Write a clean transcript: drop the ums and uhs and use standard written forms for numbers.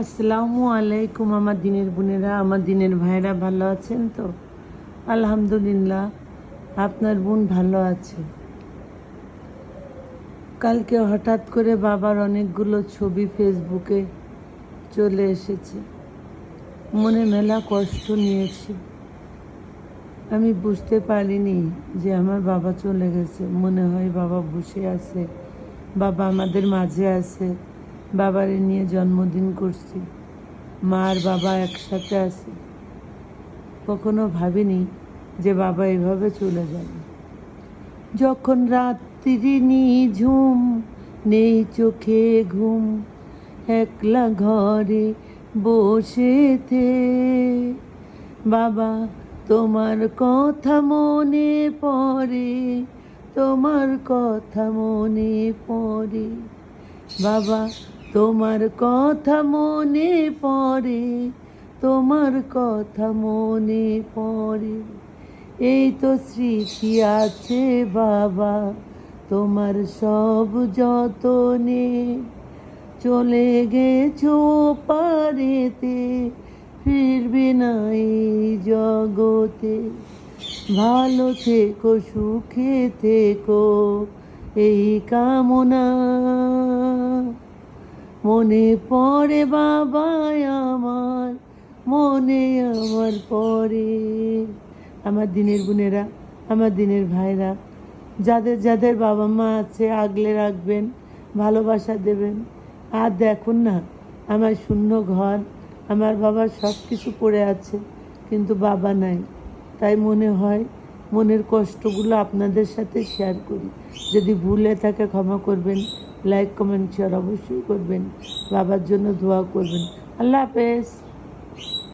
আসসালামু আলাইকুম আমার দিনের বোনেরা, আমার দিনের ভাইরা ভালো আছেন তো? আলহামদুলিল্লাহ, আপনার বোন ভালো আছে। কালকে হঠাৎ করে বাবার অনেকগুলো ছবি ফেসবুকে চলে এসেছে। মনে মেলা কষ্ট নিয়েছি। আমি বুঝতে পারিনি যে আমার বাবা চলে গেছে। মনে হয় বাবা বসে আছে, বাবা আমাদের মাঝে আছে, বাবারে নিয়ে জন্মদিন করছি, মা আর বাবা একসাথে আছে। কখনো ভাবিনি যে বাবা এভাবে চলে যাবে। যখন রাত্রি নিঝুম, নেই চোখে ঘুম, একলা ঘরে বসেতে বাবা তোমার কথা মনে পড়ে, তোমার কথা মনে পড়ে বাবা, তোমার কথা মনে পড়ে, তোমার কথা মনে পড়ে। এই তো স্মৃতি আছে বাবা তোমার সব যতনে, চলে গেছো পারেতে, ফিরবে না এই জগতে। ভালো থেকো, সুখে থেকো, এই কামনা। মনে পড়ে বাবা আমার, মনে আমার পড়ে। আমার দিনের বোনেরা, আমার দিনের ভাইরা, যাদের যাদের বাবা মা আছে আগলে রাখবেন, ভালোবাসা দেবেন। আর দেখুন না, আমার শূন্য ঘর, আমার বাবার সব কিছু পড়ে আছে, কিন্তু বাবা নাই। তাই মনে হয় মনের কষ্টগুলো আপনাদের সাথে শেয়ার করি। যদি ভুলে থাকে ক্ষমা করবেন, লাইক কমেন্ট শেয়ার অবশ্যই করবেন, বাবার জন্য দোয়া করবেন। আল্লাহ হাফেজ।